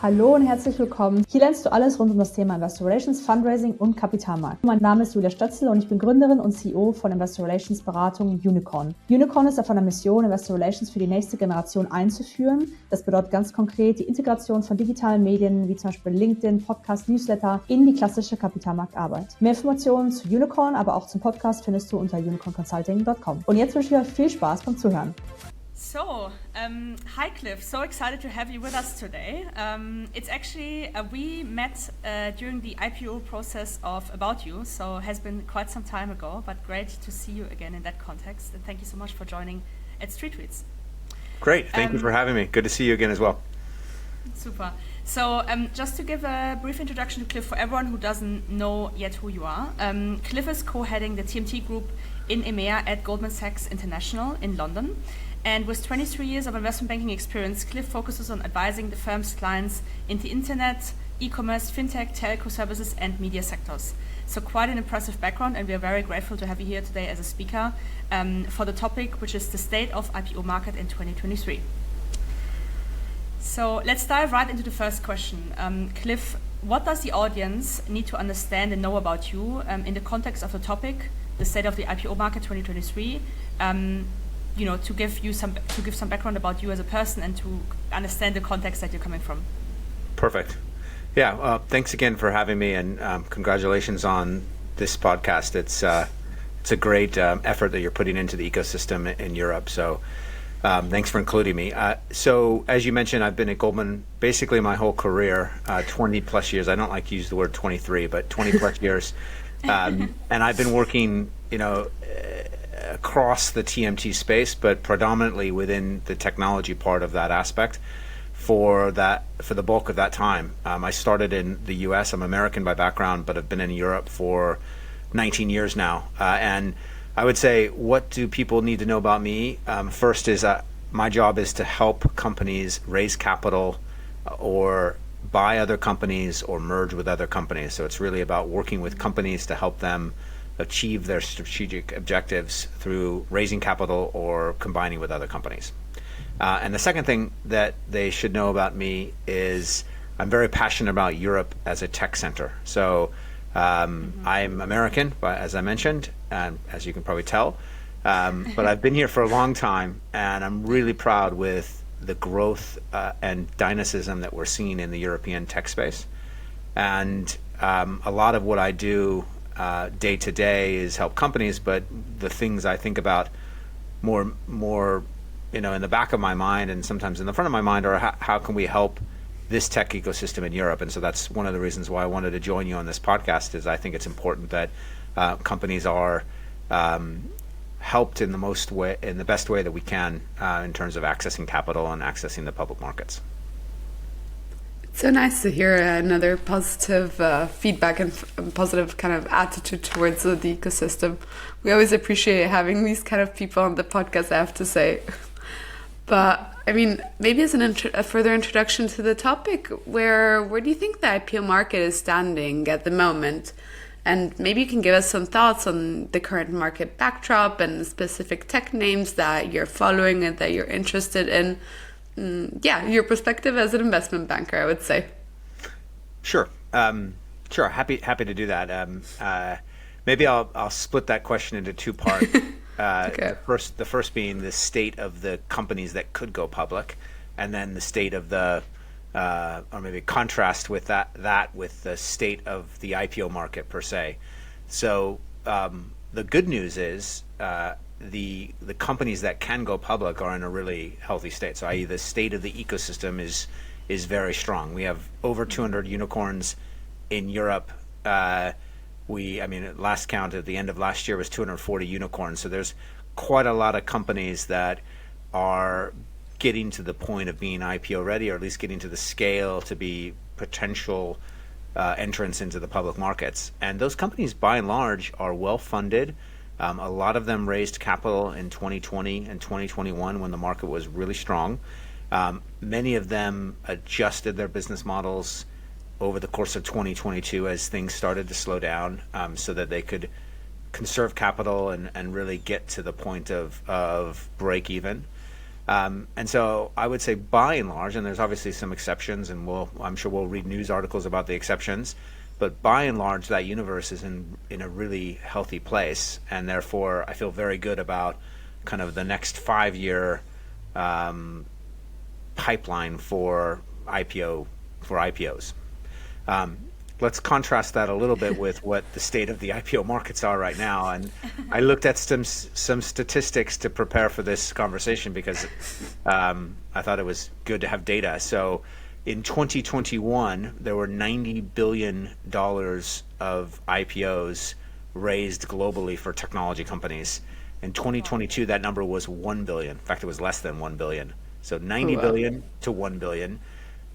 Hallo und herzlich willkommen. Hier lernst du alles rund um das Thema Investor Relations, Fundraising und Kapitalmarkt. Mein Name ist Julia Stötzl und ich bin Gründerin und CEO von Investor Relations Beratung Unicorn. Unicorn ist auf einer Mission, Investor Relations für die nächste Generation einzuführen. Das bedeutet ganz konkret die Integration von digitalen Medien wie zum Beispiel LinkedIn, Podcast, Newsletter in die klassische Kapitalmarktarbeit. Mehr Informationen zu Unicorn, aber auch zum Podcast findest du unter unicornconsulting.com. Und jetzt wünsche ich euch viel Spaß beim Zuhören. So, hi Cliff, so excited to have you with us today. It's actually, we met during the IPO process of About You, so it has been quite some time ago, but great to see you again in that context. And thank you so much for joining at Street Tweets. Great, thank you for having me. Good to see you again as well. Super. So just to give a brief introduction to Cliff for everyone who doesn't know yet who you are, Cliff is co-heading the TMT group in EMEA at Goldman Sachs International in London. And with 23 years of investment banking experience, Cliff focuses on advising the firm's clients in the internet, e-commerce, fintech, telco services, and media sectors. So quite an impressive background, and we are very grateful to have you here today as a speaker for the topic, which is the state of IPO market in 2023. So let's dive right into the first question. Cliff, what does the audience need to understand and know about you in the context of the topic, the state of the IPO market 2023? To give some background about you as a person and to understand the context that you're coming from. Perfect. Yeah, thanks again for having me, and congratulations on this podcast. It's a great effort that you're putting into the ecosystem in Europe. So thanks for including me. So as you mentioned, I've been at Goldman basically my whole career, 20 plus years. I don't like to use the word 23, but 20 plus years. And I've been working, across the TMT space, but predominantly within the technology part of that aspect for the bulk of that time. I started in the US. I'm American by background, but I've been in Europe for 19 years now. And I would say, what do people need to know about me? First is my job is to help companies raise capital or buy other companies or merge with other companies. So it's really about working with companies to help them achieve their strategic objectives through raising capital or combining with other companies. And the second thing that they should know about me is I'm very passionate about Europe as a tech center. So I'm American, as I mentioned, as you can probably tell, but I've been here for a long time, and I'm really proud with the growth and dynamism that we're seeing in the European tech space. And a lot of what I do day to day is help companies, but the things I think about more in the back of my mind and sometimes in the front of my mind are how can we help this tech ecosystem in Europe. And so that's one of the reasons why I wanted to join you on this podcast, is I think it's important that companies are helped in the best way that we can in terms of accessing capital and accessing the public markets. So nice to hear another positive feedback and positive kind of attitude towards the ecosystem. We always appreciate having these kind of people on the podcast, I have to say. But I mean, maybe as a further introduction to the topic, where do you think the IPO market is standing at the moment? And maybe you can give us some thoughts on the current market backdrop and specific tech names that you're following and that you're interested in. Your perspective as an investment banker, I would say. Sure. Happy to do that. Maybe I'll split that question into two parts. Okay. The first being the state of the companies that could go public, and then the state of the, or maybe contrast with that with the state of the IPO market per se. So the good news is the companies that can go public are in a really healthy state. So i.e. the state of the ecosystem is very strong. We have over 200 unicorns in Europe. Last count at the end of last year was 240 unicorns. So there's quite a lot of companies that are getting to the point of being IPO ready, or at least getting to the scale to be potential entrance into the public markets. And those companies, by and large, are well funded. A lot of them raised capital in 2020 and 2021 when the market was really strong. Many of them adjusted their business models over the course of 2022 as things started to slow down, so that they could conserve capital and really get to the point of break even. And so I would say by and large, and there's obviously some exceptions, and I'm sure we'll read news articles about the exceptions, but by and large, that universe is in a really healthy place, and therefore I feel very good about kind of the next 5-year pipeline for IPOs. Let's contrast that a little bit with what the state of the IPO markets are right now. And I looked at some statistics to prepare for this conversation because I thought it was good to have data. So in 2021, there were $90 billion of IPOs raised globally for technology companies. In 2022, that number was $1 billion. In fact, it was less than $1 billion. So 90 billion to 1 billion.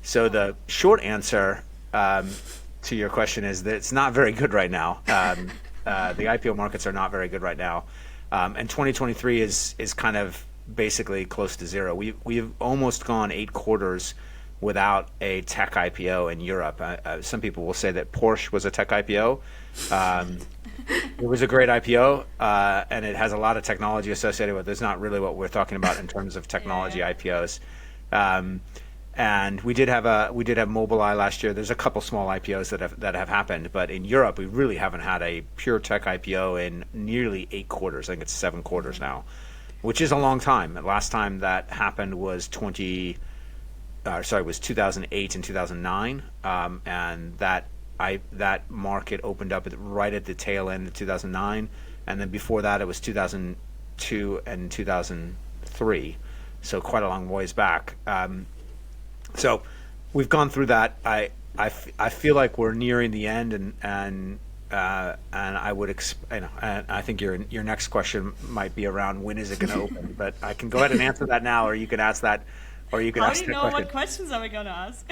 So the short answer to your question is that it's not very good right now. The IPO markets are not very good right now. And 2023 is kind of basically close to zero. We've almost gone 8 quarters without a tech IPO in Europe. Some people will say that Porsche was a tech IPO. It was a great IPO, and it has a lot of technology associated with it. It's not really what we're talking about in terms of technology IPOs. And we did have Mobileye last year. There's a couple small IPOs that have happened, but in Europe we really haven't had a pure tech IPO in nearly 8 quarters. I think it's 7 quarters now, which is a long time. The last time that happened was 2008 and 2009, and that market opened up right at the tail end of 2009, and then before that it was 2002 and 2003, so quite a long ways back. So we've gone through that. I feel like we're nearing the end, and I would and I think your next question might be around when is it going to open, but I can go ahead and answer that now, or you can ask that. Or you can ask that question. I already know what questions are we going to ask.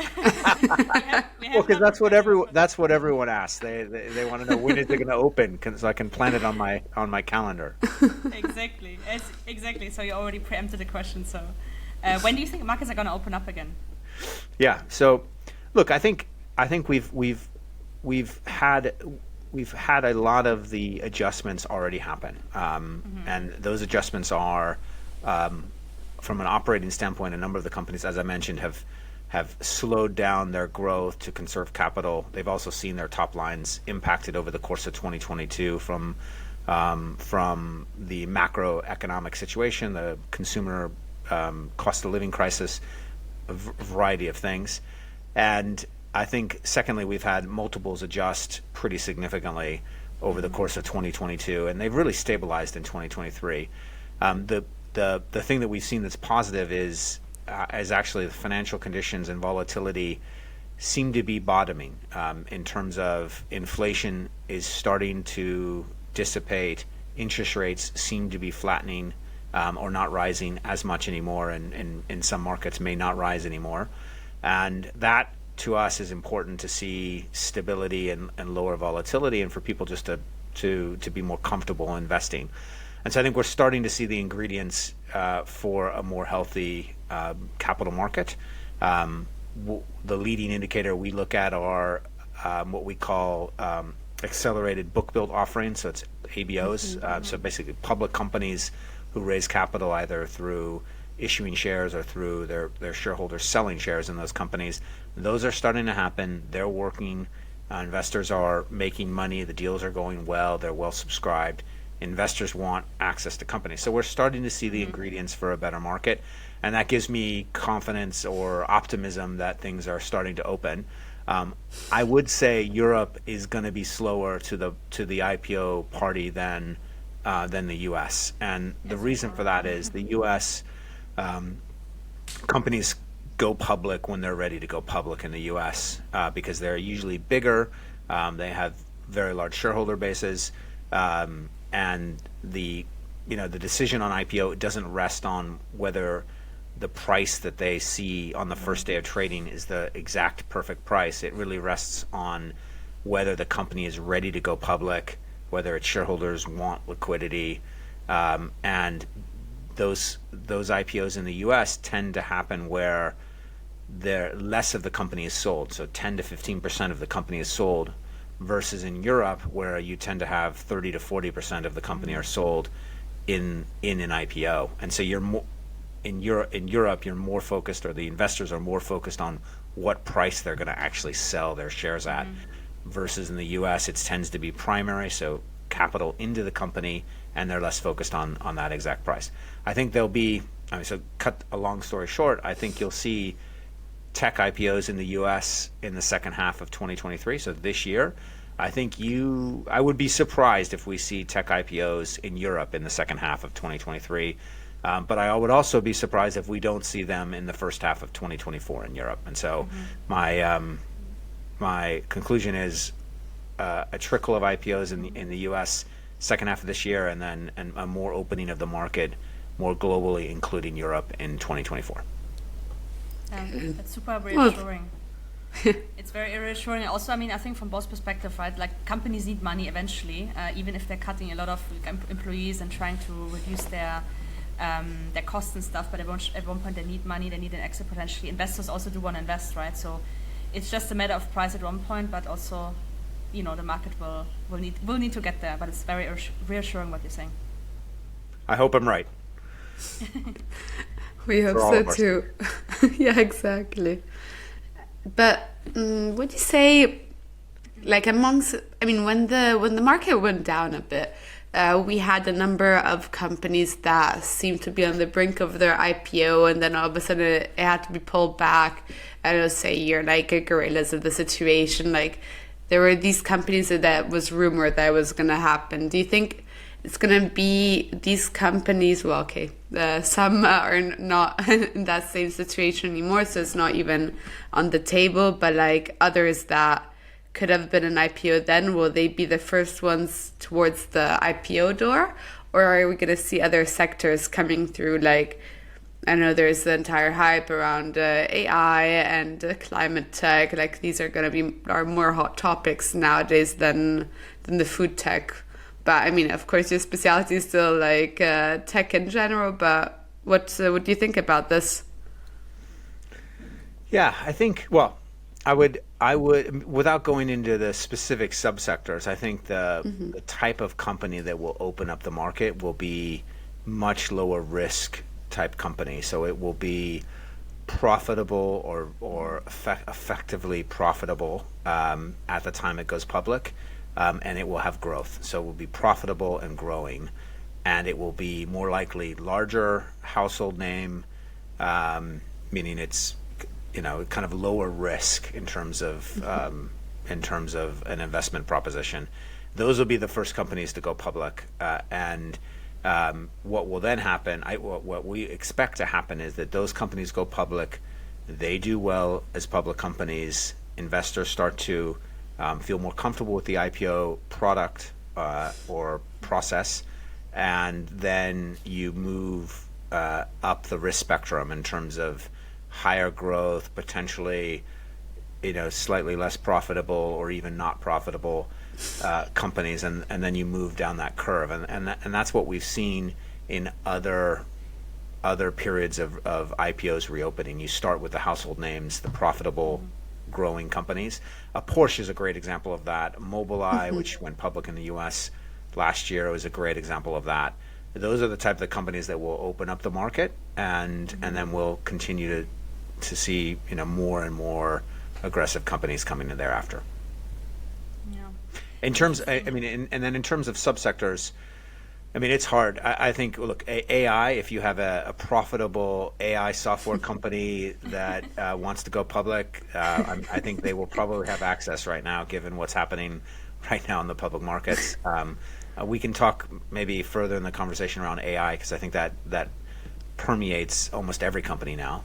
Well, because that's what everyone asks. They want to know when is it going to open, so I can plan it on my calendar. Exactly. So you already preempted the question. So when do you think markets are going to open up again? Yeah. So look, I think we've had a lot of the adjustments already happen, and those adjustments are. From an operating standpoint, a number of the companies, as I mentioned, have slowed down their growth to conserve capital. They've also seen their top lines impacted over the course of 2022 from the macroeconomic situation, the consumer cost of living crisis, a variety of things. And I think, secondly, we've had multiples adjust pretty significantly over the course of 2022, and they've really stabilized in 2023. The thing that we've seen that's positive is actually the financial conditions and volatility seem to be bottoming in terms of inflation is starting to dissipate, interest rates seem to be flattening or not rising as much anymore, and in some markets may not rise anymore. And that to us is important to see stability and lower volatility, and for people just to be more comfortable investing. And so I think we're starting to see the ingredients for a more healthy capital market. The leading indicator we look at are what we call accelerated book build offerings. So it's ABOs. So basically public companies who raise capital either through issuing shares or through their shareholders selling shares in those companies. Those are starting to happen. They're working. Investors are making money. The deals are going well. They're well subscribed. Investors want access to companies. So we're starting to see the ingredients for a better market, and that gives me confidence or optimism that things are starting to open. I would say Europe is going to be slower to the IPO party than the U.S. And the reason for that is the U.S. Companies go public when they're ready to go public in the U.S. Because they're usually bigger. They have very large shareholder bases. And the decision on IPO doesn't rest on whether the price that they see on the first day of trading is the exact perfect price. It really rests on whether the company is ready to go public, whether its shareholders want liquidity, and those IPOs in the U.S. tend to happen where less of the company is sold. So 10 to 15% of the company is sold, versus in Europe where you tend to have 30 to 40% of the company are sold in an IPO. And so in Europe, you're more focused, or the investors are more focused on what price they're going to actually sell their shares at, versus in the U.S. it tends to be primary, so capital into the company, and they're less focused on that exact price. I think there'll be, so cut a long story short, I think you'll see tech IPOs in the U.S. in the second half of 2023, so this year. I would be surprised if we see tech IPOs in Europe in the second half of 2023. But I would also be surprised if we don't see them in the first half of 2024 in Europe. And so my conclusion is a trickle of IPOs in the U.S. second half of this year, and then a more opening of the market more globally, including Europe, in 2024. That's super reassuring. It's very reassuring. Also, I mean, I think from both perspectives, right? Like, companies need money eventually, even if they're cutting a lot of employees and trying to reduce their costs and stuff. But at one point, they need money. They need an exit potentially. Investors also do want to invest, right? So it's just a matter of price at one point, but also, the market will need to get there. But it's very reassuring what you're saying. I hope I'm right. We hope so too. Yeah, exactly. But would you say, like, when the market went down a bit, we had a number of companies that seemed to be on the brink of their IPO, and then all of a sudden it had to be pulled back. I don't say you're like a gorillas of the situation. Like, there were these companies that was rumored that was going to happen. Do you think it's going to be these companies? Well, okay, some are not in that same situation anymore, so it's not even on the table. But like others that could have been an IPO then, will they be the first ones towards the IPO door? Or are we going to see other sectors coming through? Like, I know there's the entire hype around AI and climate tech. Like, these are going to be more hot topics nowadays than the food tech. But I mean, of course, your specialty is still like tech in general. But what do you think about this? Yeah, I think, well, I would, without going into the specific subsectors, I think the type of company that will open up the market will be much lower risk type company. So it will be profitable or effectively profitable at the time it goes public, and it will have growth. So it will be profitable and growing, and it will be more likely larger household name, meaning it's kind of lower risk in terms of an investment proposition. Those will be the first companies to go public, and what will then happen, what we expect to happen, is that those companies go public, they do well as public companies, investors start to feel more comfortable with the IPO product or process, and then you move up the risk spectrum in terms of higher growth, potentially, slightly less profitable or even not profitable companies, and then you move down that curve, and that's what we've seen in other periods of IPOs reopening. You start with the household names, the profitable, growing companies. Porsche is a great example of that. Mobileye, which went public in the U.S. last year, was a great example of that. Those are the type of companies that will open up the market, and then we'll continue to see more and more aggressive companies coming in thereafter. Yeah. In terms, and then in terms of subsectors, it's hard. I think, look, AI, if you have a profitable AI software company that wants to go public, I think they will probably have access right now, given what's happening right now in the public markets. We can talk maybe further in the conversation around AI, because I think that permeates almost every company now.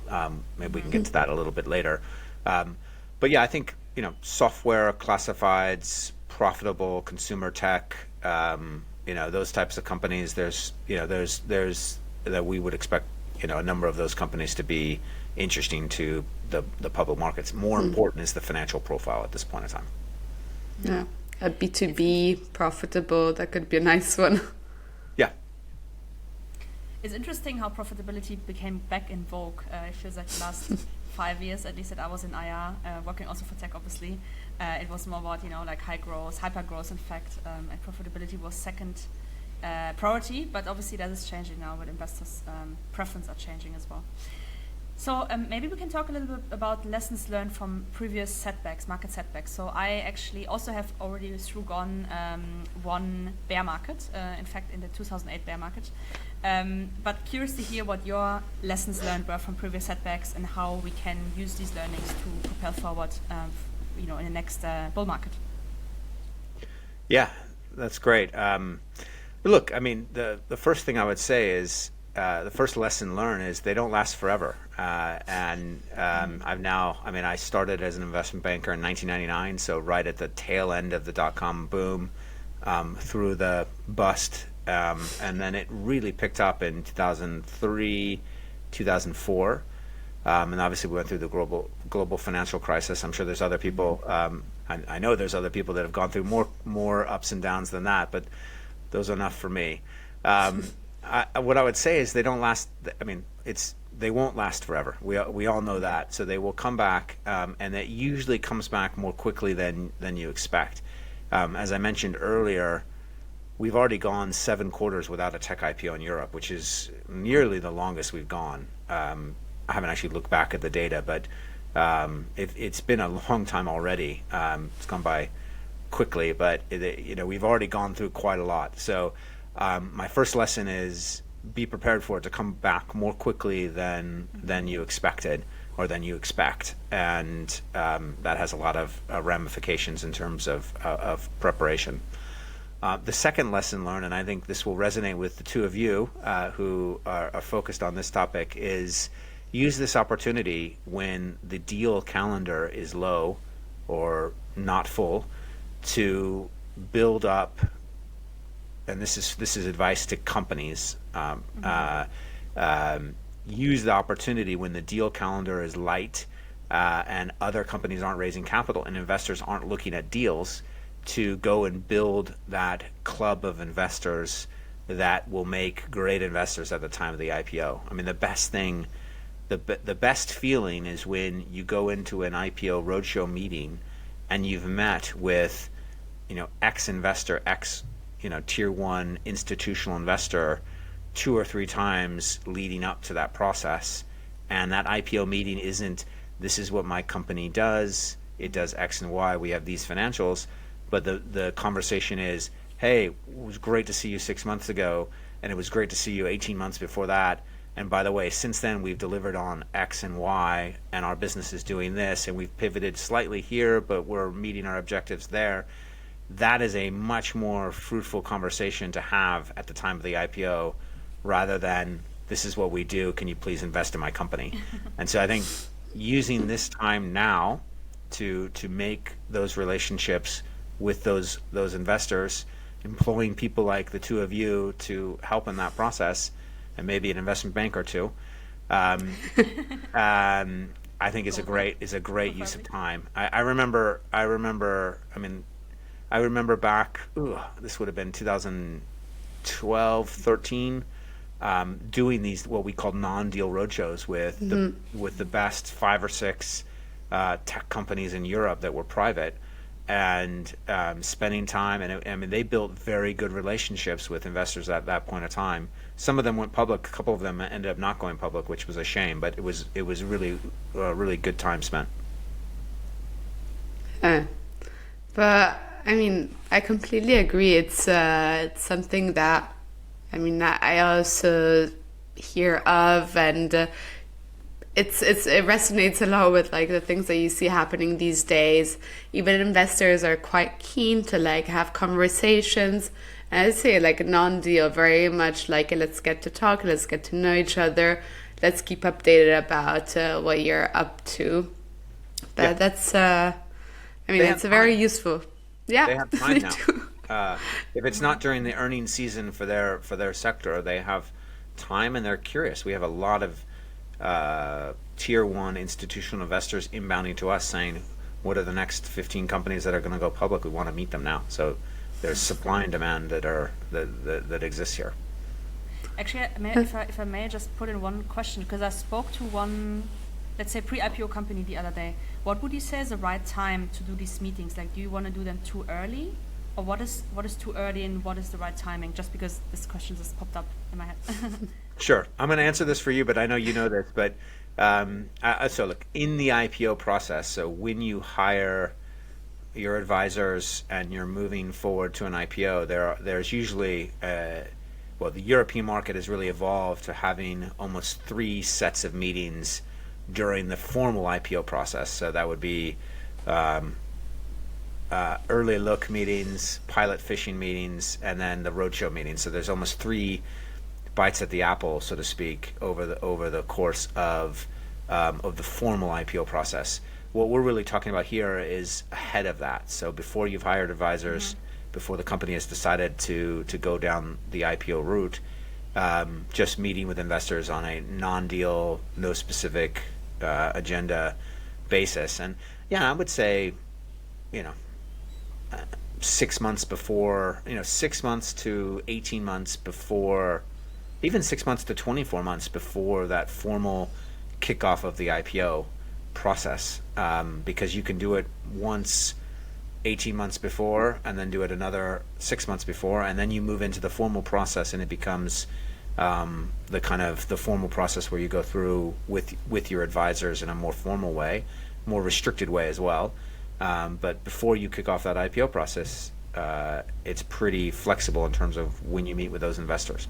Maybe we can get to that a little bit later. But yeah, I think, software, classifieds, profitable consumer tech, those types of companies, there's that we would expect, a number of those companies to be interesting to the public markets. More important is the financial profile at this point in time. Yeah. A B2B profitable, that could be a nice one. Yeah. It's interesting how profitability became back in vogue. It feels like the last 5 years, at least, that I was in IR, working also for tech, obviously. It was more about, like high growth, hyper growth, in fact, and profitability was second priority, but obviously that is changing now with investors' preference are changing as well. So maybe we can talk a little bit about lessons learned from previous setbacks, market setbacks. So I actually also have already gone one bear market, in fact in the 2008 bear market. But curious to hear what your lessons learned were from previous setbacks and how we can use these learnings to propel forward, in the next bull market. Yeah, that's great. Look, I mean, the first thing I would say is the first lesson learned is they don't last forever. I started as an investment banker in 1999, so right at the tail end of the dot-com boom, through the bust, and then it really picked up in 2003, 2004, and obviously we went through the global financial crisis. I'm sure there's other people. I know there's other people that have gone through more ups and downs than that, but those are enough for me. What I would say is they don't last. I mean, they won't last forever. We all know that. So they will come back, and it usually comes back more quickly than you expect. As I mentioned earlier, we've already gone 7 quarters without a tech IPO in Europe, which is nearly the longest we've gone. I haven't actually looked back at the data, but it's been a long time already. It's gone by quickly, but we've already gone through quite a lot. So my first lesson is be prepared for it to come back more quickly than you expected or than you expect, and that has a lot of ramifications in terms of preparation. The second lesson learned, and I think this will resonate with the two of you who are focused on this topic, is use this opportunity when the deal calendar is low or not full to build up, and this is advice to companies, use the opportunity when the deal calendar is light and other companies aren't raising capital and investors aren't looking at deals, to go and build that club of investors that will make great investors at the time of the IPO. I mean, the best thing, the best feeling is when you go into an IPO roadshow meeting and you've met with, X investor, X, tier 1 institutional investor 2 or 3 times leading up to that process. And that IPO meeting isn't, this is what my company does, it does X and Y, we have these financials. But the conversation is, hey, it was great to see you 6 months ago, and it was great to see you 18 months before that. And by the way, since then we've delivered on X and Y, and our business is doing this, and we've pivoted slightly here, but we're meeting our objectives there. That is a much more fruitful conversation to have at the time of the IPO, rather than, this is what we do, can you please invest in my company? And so I think using this time now to make those relationships with those investors, employing people like the two of you to help in that process, and maybe an investment bank or two, I think is a great use of time. I remember back, this would have been 2012, 13, doing these what we called non-deal roadshows with the best 5 or 6 tech companies in Europe that were private, and spending time, and they built very good relationships with investors at that point of time. Some of them went public, a couple of them ended up not going public, which was a shame, but it was really really good time spent. But I mean, I completely agree. It's something that I also hear of, and it resonates a lot with like the things that you see happening these days. Even investors are quite keen to like have conversations. And I'd say like a non-deal, very much like let's get to talk, let's get to know each other, let's keep updated about what you're up to. But that's it's very useful. Yeah, they have time now. If it's not during the earnings season for their sector, they have time and they're curious. We have a lot of tier 1 institutional investors inbounding to us saying, what are the next 15 companies that are going to go public? We want to meet them now. So there's supply and demand that exists here. Actually, if I may just put in one question, because I spoke to one, let's say, pre-IPO company the other day. What would you say is the right time to do these meetings? Like, do you want to do them too early, or what is too early and what is the right timing? Just because this question just popped up in my head. Sure. I'm going to answer this for you, but I know you know this. But so look, in the IPO process, so when you hire your advisors and you're moving forward to an IPO, there's usually, well, the European market has really evolved to having almost 3 sets of meetings during the formal IPO process. So that would be early look meetings, pilot fishing meetings, and then the roadshow meetings. So there's almost 3 bites at the apple, so to speak, over the course of the formal IPO process. What we're really talking about here is ahead of that. So before you've hired advisors, before the company has decided to go down the IPO route, just meeting with investors on a non-deal, no specific agenda basis. And yeah, I would say, 6 months before, 6 months to 18 months before, even 6 months to 24 months before that formal kickoff of the IPO process, because you can do it once 18 months before and then do it another 6 months before, and then you move into the formal process and it becomes the formal process where you go through with your advisors in a more formal way, more restricted way as well. But before you kick off that IPO process, it's pretty flexible in terms of when you meet with those investors.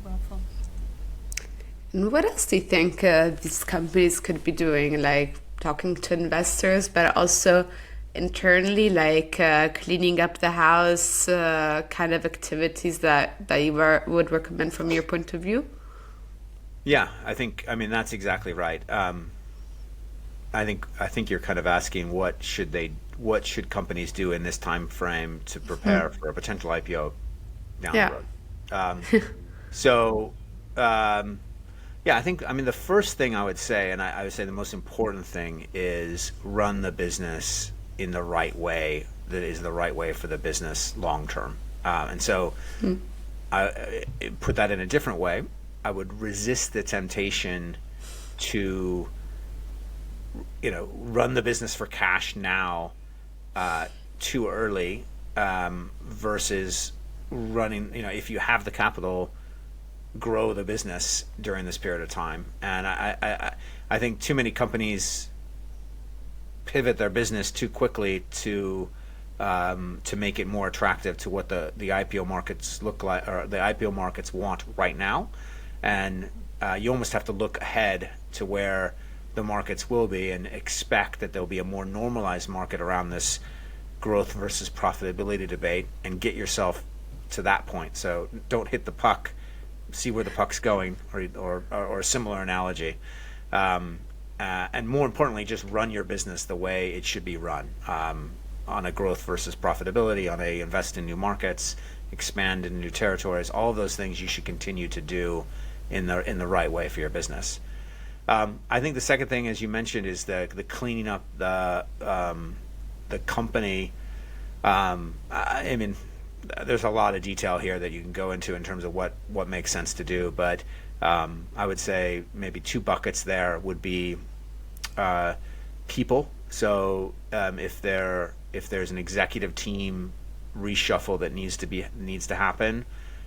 Wonderful. And what else do you think these companies could be doing, like talking to investors, but also internally, like cleaning up the house, kind of activities that you would recommend from your point of view? Yeah, I mean, that's exactly right. I think you're kind of asking what should companies do in this time frame to prepare for a potential IPO down the road. The first thing I would say, and I would say the most important thing, is run the business in the right way that is the right way for the business long term. And so I put that in a different way. I would resist the temptation to run the business for cash now too early, versus running, if you have the capital, grow the business during this period of time. And I think too many companies pivot their business too quickly to make it more attractive to what the IPO markets look like, or the IPO markets want right now. And you almost have to look ahead to where the markets will be and expect that there'll be a more normalized market around this growth versus profitability debate, and get yourself to that point. So don't hit the puck, see where the puck's going, or a similar analogy. And more importantly, just run your business the way it should be run, on a growth versus profitability, on a invest in new markets, expand in new territories. All of those things you should continue to do in the right way for your business. I think the second thing, as you mentioned, is the cleaning up the company. I mean, there's a lot of detail here that you can go into in terms of what makes sense to do, but I would say maybe 2 buckets there would be people. So if there's an executive team reshuffle that needs to happen,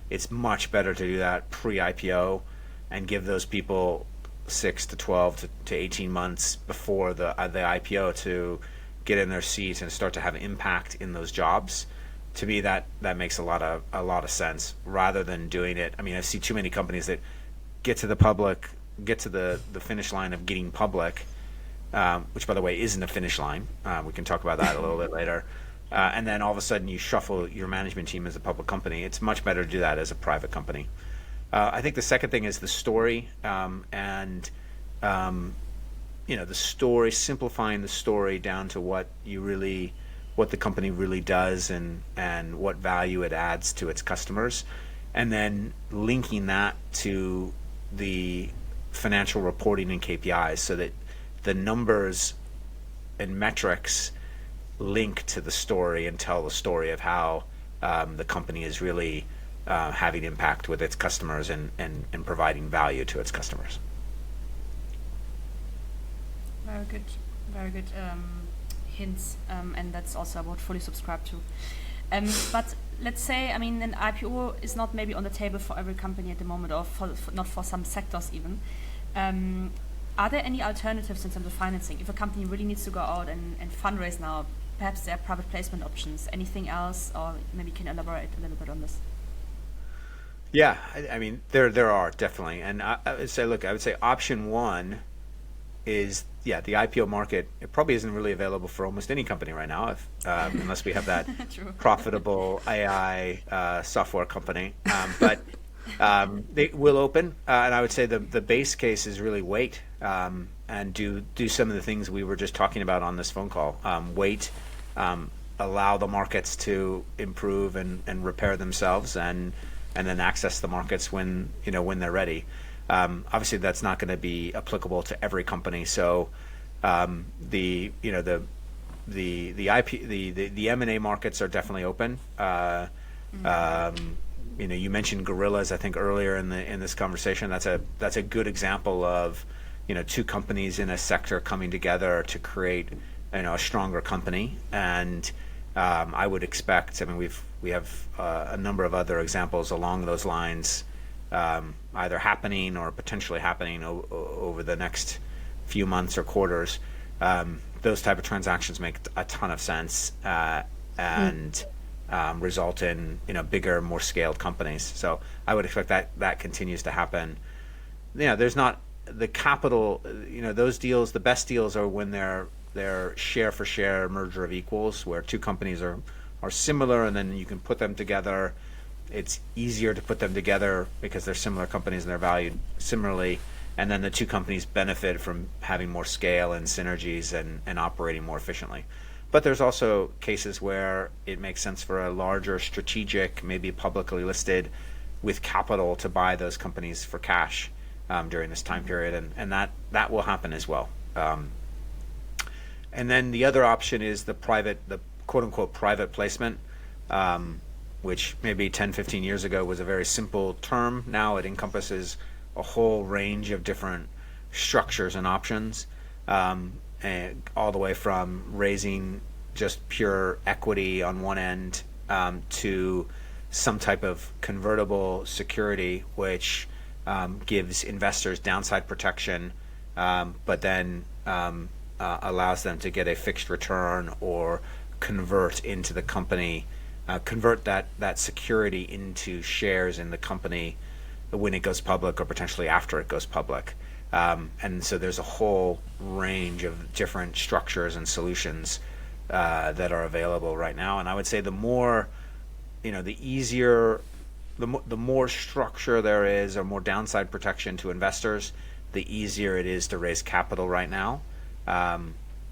it's much better to do that pre-IPO and give those people 6 to 12 to 18 months before the IPO to get in their seats and start to have impact in those jobs. To me, that makes a lot of sense, rather than doing it. I mean, I see too many companies that get to the finish line of getting public, which, by the way, isn't a finish line. We can talk about that a little bit later. And then all of a sudden you shuffle your management team as a public company. It's much better to do that as a private company. I think the second thing is the story, and the story, simplifying the story down to what the company really does and what value it adds to its customers, and then linking that to the financial reporting and KPIs so that the numbers and metrics link to the story and tell the story of how the company is really having impact with its customers and providing value to its customers. Very good. hints, and that's also I would fully subscribe to. But let's say, I mean, an IPO is not maybe on the table for every company at the moment, or not for some sectors even. Are there any alternatives in terms of financing? If a company really needs to go out and fundraise now, perhaps there are private placement options. Anything else, or maybe you can elaborate a little bit on this? Yeah, I mean, there are definitely. And I would say option one is, the IPO market. It probably isn't really available for almost any company right now, unless we have that profitable AI software company. But they will open, and I would say the base case is really wait and do some of the things we were just talking about on this phone call. Wait, allow the markets to improve and repair themselves, and then access the markets when they're ready. Obviously, that's not going to be applicable to every company. So the M&A markets are definitely open. You mentioned gorillas, I think, earlier in this conversation. That's a good example of two companies in a sector coming together to create a stronger company. And I would expect. I mean, we have a number of other examples along those lines, either happening or potentially happening over the next few months or quarters. Those type of transactions make a ton of sense and result in bigger, more scaled companies. So I would expect that continues to happen. There's not the capital. Those deals. The best deals are when they're share for share merger of equals, where two companies are similar, and then you can put them together. It's easier to put them together because they're similar companies and they're valued similarly, and then the two companies benefit from having more scale and synergies and operating more efficiently. But there's also cases where it makes sense for a larger strategic, maybe publicly listed, with capital to buy those companies for cash during this time period, and that will happen as well. And then the other option is the quote-unquote private placement, which maybe 10, 15 years ago was a very simple term. Now it encompasses a whole range of different structures and options, and all the way from raising just pure equity on one end to some type of convertible security, which gives investors downside protection, but then allows them to get a fixed return or convert into the company, convert that security into shares in the company when it goes public, or potentially after it goes public. And so there's a whole range of different structures and solutions that are available right now. And I would say the more, the easier, the more structure there is, or more downside protection to investors, the easier it is to raise capital right now.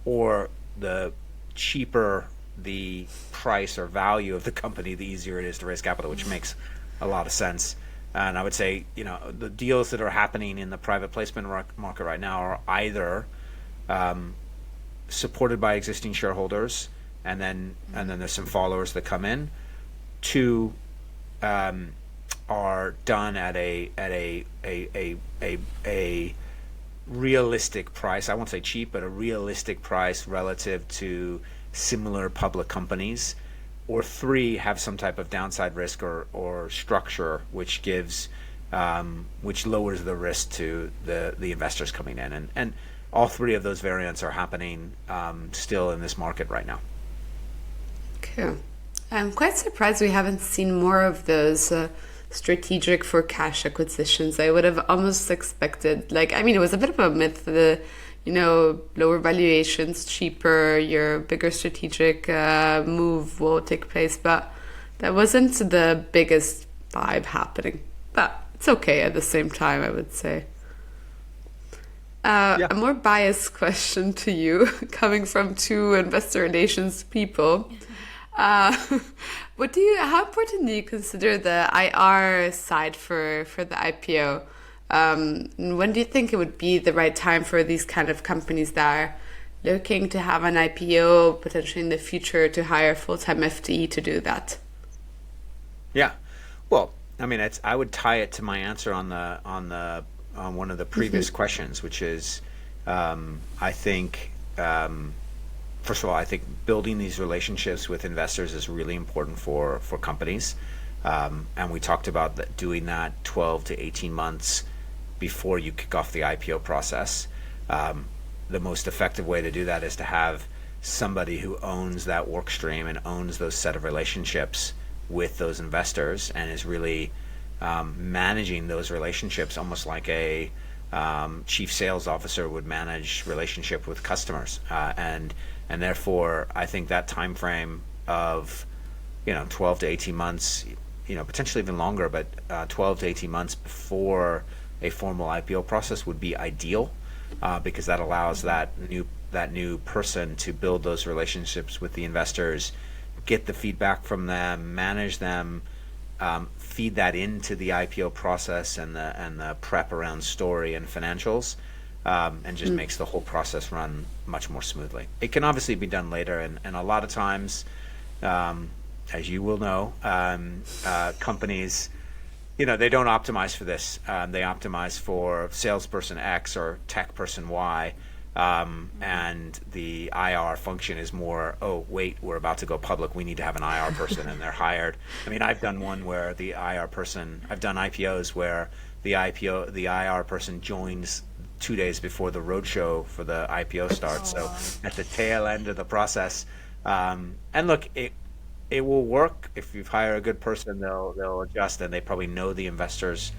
Or the cheaper the price or value of the company, the easier it is to raise capital, which makes a lot of sense. And I would say, the deals that are happening in the private placement market right now are either supported by existing shareholders, and then there's some followers that come in. Two, are done at a realistic price. I won't say cheap, but a realistic price relative to similar public companies. Or three, have some type of downside risk or structure, which gives, which lowers the risk to the investors coming in. And all three of those variants are happening still in this market right now. Okay. I'm quite surprised we haven't seen more of those strategic for cash acquisitions. I would have almost expected, it was a bit of a myth, lower valuations, cheaper, your bigger strategic move will take place, but that wasn't the biggest vibe happening. But it's okay at the same time, I would say. A more biased question to you, coming from two investor relations people. How important do you consider the IR side for the IPO? When do you think it would be the right time for these kind of companies that are looking to have an IPO, potentially in the future, to hire full-time FTE to do that? Yeah, well, I would tie it to my answer on one of the previous questions, which is, I think first of all, I think building these relationships with investors is really important for companies. And we talked about doing that 12 to 18 months before you kick off the IPO process. The most effective way to do that is to have somebody who owns that work stream and owns those set of relationships with those investors and is really managing those relationships almost like a chief sales officer would manage relationship with customers. And therefore, I think that time frame of 12 to 18 months, potentially even longer, but 12 to 18 months before a formal IPO process would be ideal, because that allows that new person to build those relationships with the investors, get the feedback from them, manage them, feed that into the IPO process and the prep around story and financials, and just makes the whole process run much more smoothly. It can obviously be done later, and a lot of times, as you will know, companies, they don't optimize for this. They optimize for salesperson X or tech person Y, and the IR function is more, oh, wait, we're about to go public, we need to have an IR person, and they're hired. I mean, I've done one where the IR person, I've done IPOs where the IR person joins 2 days before the roadshow for the IPO starts. So at the tail end of the process, and look, it will work if you hire a good person. They'll adjust, and they probably know the investors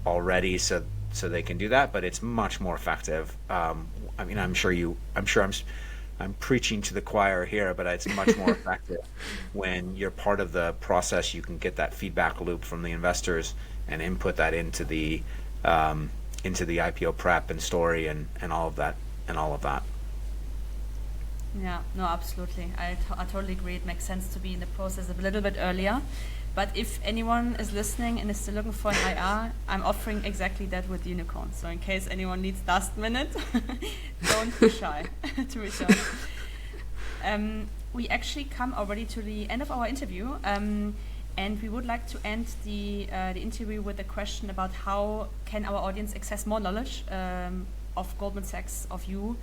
already, so they can do that. But it's much more effective. I mean, I'm preaching to the choir here, but it's much more effective when you're part of the process. You can get that feedback loop from the investors and input that into the IPO prep and story and all of that. Yeah, no, absolutely. I totally agree. It makes sense to be in the process a little bit earlier. But if anyone is listening and is still looking for an IR, I'm offering exactly that with Unicorn. So in case anyone needs last minute, don't be shy to reach out. We actually come already to the end of our interview, and we would like to end the interview with a question about how can our audience access more knowledge of Goldman Sachs, of you,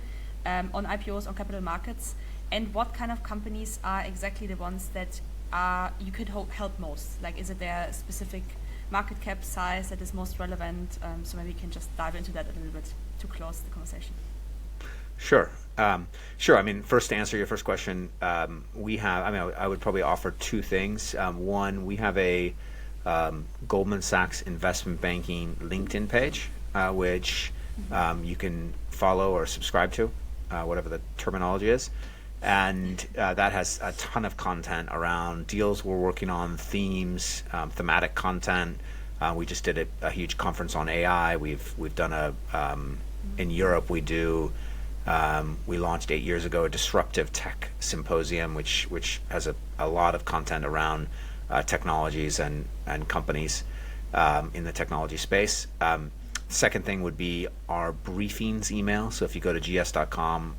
on IPOs, on capital markets, and what kind of companies are exactly the ones that you could help most? Like, is it their specific market cap size that is most relevant? So maybe we can just dive into that a little bit to close the conversation. Sure. Sure. I mean, first, to answer your first question, I would probably offer two things. One, we have a Goldman Sachs investment banking LinkedIn page, which you can follow or subscribe to, whatever the terminology is. And that has a ton of content around deals we're working on, themes, thematic content. We just did a huge conference on AI. We've done in Europe we launched 8 years ago a disruptive tech symposium, which has a lot of content around technologies and companies in the technology space. Second thing would be our briefings email. So if you go to gs.com,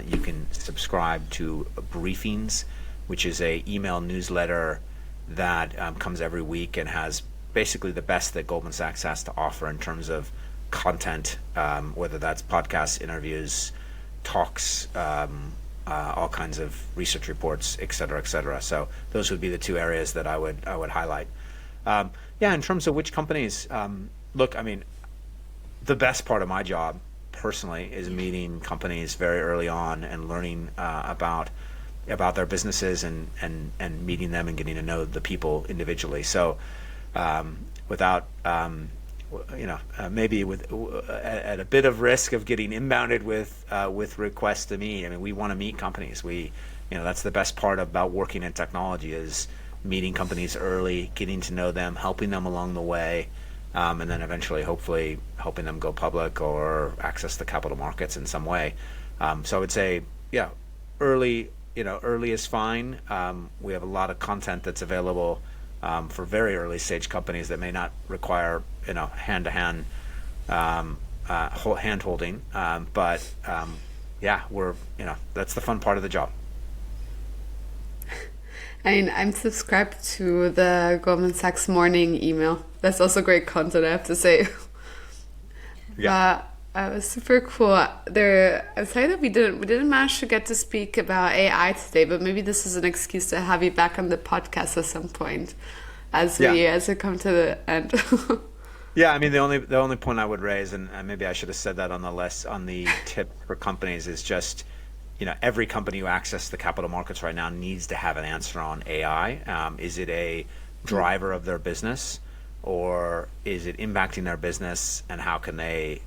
you can subscribe to briefings, which is a email newsletter that comes every week and has basically the best that Goldman Sachs has to offer in terms of content, whether that's podcasts, interviews, talks, all kinds of research reports, et cetera, et cetera. So those would be the two areas that I would highlight. In terms of which companies, look, I mean, the best part of my job personally is meeting companies very early on and learning about their businesses and meeting them and getting to know the people individually. So without maybe at a bit of risk of getting inbounded with requests to meet. I mean, we want to meet companies. That's the best part about working in technology, is meeting companies early, getting to know them, helping them along the way. And then eventually, hopefully, helping them go public or access the capital markets in some way. So I would say, early is fine. We have a lot of content that's available for very early stage companies that may not require, hand-to-hand hand-holding. But we're, that's the fun part of the job. I mean, I'm subscribed to the Goldman Sachs morning email. That's also great content, I have to say. Yeah. But Super cool. I'm sorry that we didn't manage to get to speak about AI today, but maybe this is an excuse to have you back on the podcast at some point as we come to the end. Yeah, I mean the only point I would raise, and maybe I should have said that on the tip for companies, is just, every company who accesses the capital markets right now needs to have an answer on AI. Is it a driver of their business, or is it impacting their business, and how can they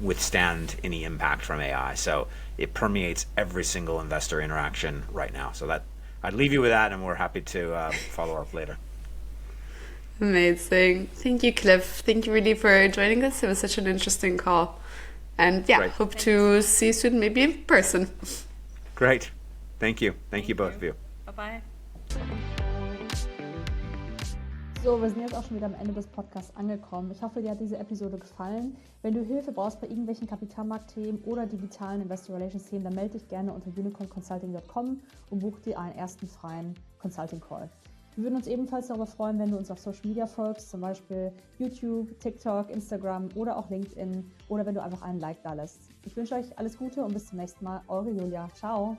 withstand any impact from AI? So it permeates every single investor interaction right now. So that I'd leave you with that, and we're happy to follow up later. Amazing. Thank you, Cliff. Thank you really for joining us. It was such an interesting call. And Great. Hope to see you soon, maybe in person. Great. Thank you. Thank you both of you. Bye-bye. So, wir sind jetzt auch schon wieder am Ende des Podcasts angekommen. Ich hoffe, dir hat diese Episode gefallen. Wenn du Hilfe brauchst bei irgendwelchen Kapitalmarktthemen oder digitalen Investor Relations Themen, dann melde dich gerne unter unicornconsulting.com und buch dir einen ersten freien Consulting Call. Wir würden uns ebenfalls darüber freuen, wenn du uns auf Social Media folgst, zum Beispiel YouTube, TikTok, Instagram oder auch LinkedIn, oder wenn du einfach einen Like da lässt. Ich wünsche euch alles Gute und bis zum nächsten Mal. Eure Julia. Ciao.